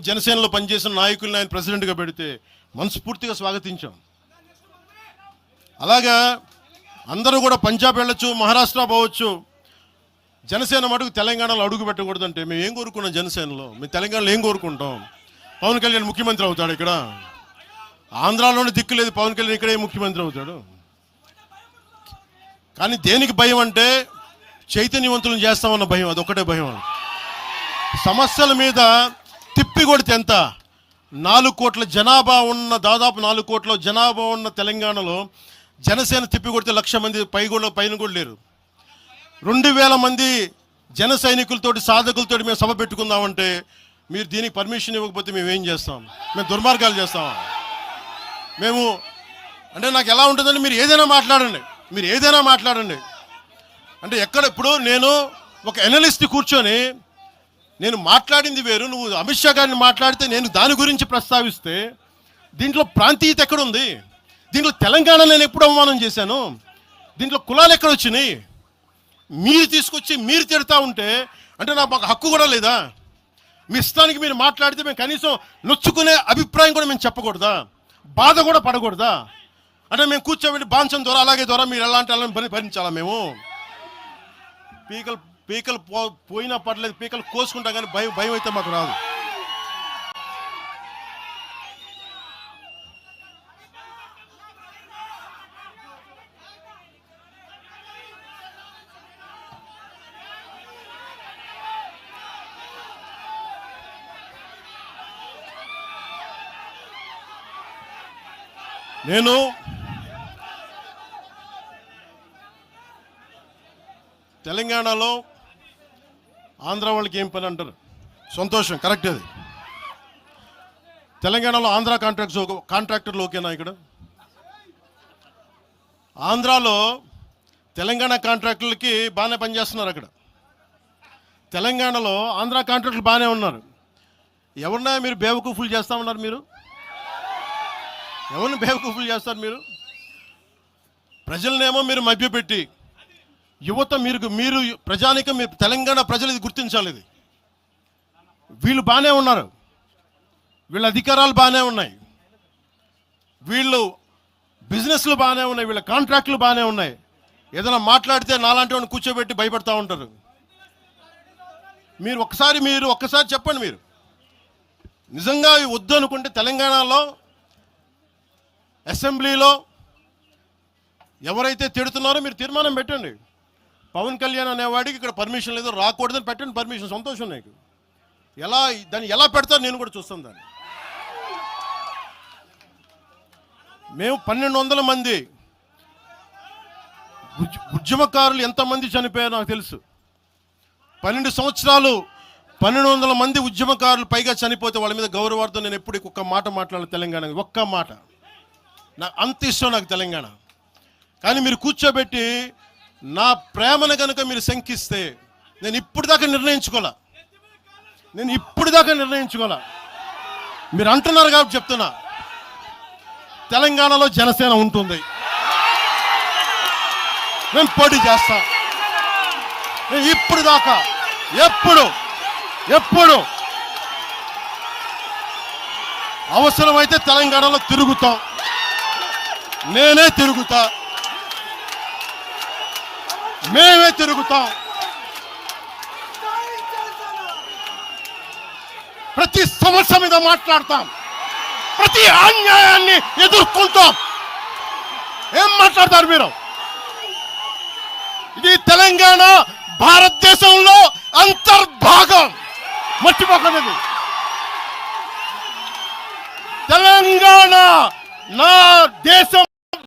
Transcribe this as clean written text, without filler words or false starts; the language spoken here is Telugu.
జనసేనలో పనిచేసిన నాయకుల్ని ఆయన ప్రెసిడెంట్గా పెడితే మనస్ఫూర్తిగా స్వాగతించాం. అలాగా అందరూ కూడా పంజాబ్ వెళ్ళొచ్చు, మహారాష్ట్ర పోవచ్చు, జనసేన మటుకు తెలంగాణలో అడుగు పెట్టకూడదంటే మేము ఏం కోరుకున్నాం? జనసేనలో మేము తెలంగాణలో ఏం కోరుకుంటాం? పవన్ కళ్యాణ్ ముఖ్యమంత్రి అవుతాడు ఇక్కడ, ఆంధ్రాలోనే దిక్కు లేదు, పవన్ కళ్యాణ్ ఇక్కడే ముఖ్యమంత్రి అవుతాడు. కానీ దేనికి భయం అంటే చైతన్యవంతులను చేస్తామన్న భయం, అదొక్కటే భయం. సమస్యల మీద తిప్పి కొడితే ఎంత? 4 కోట్ల జనాభా ఉన్న, దాదాపు 4 కోట్ల జనాభా ఉన్న తెలంగాణలో జనసేన తిప్పి కొడితే 1,00,000 మంది పైన కూడా లేరు. 2,000 మంది జన సైనికులతోటి, సాధకులతోటి మేము సభ పెట్టుకుందామంటే మీరు దీనికి పర్మిషన్ ఇవ్వకపోతే మేము ఏం చేస్తాం? మేము దుర్మార్గాలు చేస్తామా? మేము అంటే నాకు ఎలా ఉంటుందంటే మీరు ఏదైనా మాట్లాడండి, అంటే ఎక్కడ ఇప్పుడు నేను ఒక ఎనలిస్ట్ కూర్చొని నేను మాట్లాడింది వేరు, నువ్వు అమిత్ షా గారిని మాట్లాడితే నేను దాని గురించి ప్రస్తావిస్తే దీంట్లో ప్రాంతీయత ఎక్కడుంది? దీంట్లో తెలంగాణ నేను ఎప్పుడు అవమానం చేశాను? దీంట్లో కులాలు ఎక్కడ వచ్చినాయి? మీరు తీసుకొచ్చి మీరు తిడతా ఉంటే అంటే నాకు ఒక హక్కు కూడా లేదా? మీ ఇష్టానికి మీరు మాట్లాడితే మేము కనీసం నొచ్చుకునే అభిప్రాయం కూడా మేము చెప్పకూడదా? బాధ కూడా పడకూడదా? అంటే మేము కూర్చోబెట్టి బాంచం ద్వారా అలాగే ద్వారా మీరు ఎలాంటి వాళ్ళని భరించాలా? మేము పీకలు పోయినా పర్లేదు, పీకలు కోసుకుంటాం, కానీ భయం అయితే మాకు రాదు. నేను తెలంగాణలో ఆంధ్ర వాళ్ళకి ఏం పని అంటారు? సంతోషం, కరెక్ట్. అది తెలంగాణలో ఆంధ్ర కాంట్రాక్టర్లు ఓకేనా? ఇక్కడ ఆంధ్రాలో తెలంగాణ కాంట్రాక్టర్లకి బాగానే పనిచేస్తున్నారు. అక్కడ తెలంగాణలో ఆంధ్ర కాంట్రాక్టర్లు బాగానే ఉన్నారు. ఎవరినా మీరు బేవకూఫులు చేస్తా ఉన్నారు? మీరు ఎవరిని బేవకూఫులు చేస్తారు? మీరు ప్రజలనేమో మీరు మభ్యపెట్టి, యువత మీరు ప్రజానికం, మీరు తెలంగాణ ప్రజలు ఇది గుర్తించాలి. ఇది వీళ్ళు బాగానే ఉన్నారు, వీళ్ళ అధికారాలు బాగానే ఉన్నాయి, వీళ్ళు బిజినెస్లు బాగానే ఉన్నాయి, వీళ్ళ కాంట్రాక్టులు బాగానే ఉన్నాయి. ఏదైనా మాట్లాడితే నాలాంటి వాడిని కూర్చోబెట్టి భయపడతా ఉంటారు. మీరు ఒక్కసారి చెప్పండి, మీరు నిజంగా వద్దు అనుకుంటే తెలంగాణలో అసెంబ్లీలో ఎవరైతే తిడుతున్నారో మీరు తీర్మానం పెట్టండి. పవన్ కళ్యాణ్ అనేవాడికి ఇక్కడ పర్మిషన్ లేదు, రాకూడదని పెట్టండి పర్మిషన్. సంతోషం నాకు. దాన్ని ఎలా పెడతారు నేను కూడా చూస్తాను దాన్ని. మేము 1,200 మంది ఉద్యమకారులు ఎంతమంది చనిపోయారో నాకు తెలుసు. 12 సంవత్సరాలు 1,200 మంది ఉద్యమకారులు పైగా చనిపోతే వాళ్ళ మీద గౌరవార్థం నేను ఎప్పుడు ఒక్క మాట మాట్లాడాలి తెలంగాణ, ఒక్క మాట. నాకు అంత ఇష్టం నాకు తెలంగాణ. కానీ మీరు కూర్చోబెట్టి నా ప్రేమను కనుక మీరు శంకిస్తే నేను ఇప్పుడు దాకా నిర్ణయించుకోలే. మీరు అంటున్నారు కాబట్టి చెప్తున్నా, తెలంగాణలో జనసేన ఉంటుంది, మేము పోటీ చేస్తాం. నేను ఇప్పుడు దాకా ఎప్పుడు అవసరమైతే తెలంగాణలో తిరుగుతాం, నేనే తిరుగుతా, మేమే తిరుగుతాం. ప్రతి సమస్య మీద మాట్లాడతాం, ప్రతి అన్యాయాన్ని ఎదుర్కొంటాం. ఏం మాట్లాడతారు మీరు? ఇది తెలంగాణ భారతదేశంలో అంతర్భాగం, మర్చిపోకండి. తెలంగాణ నా దేశం.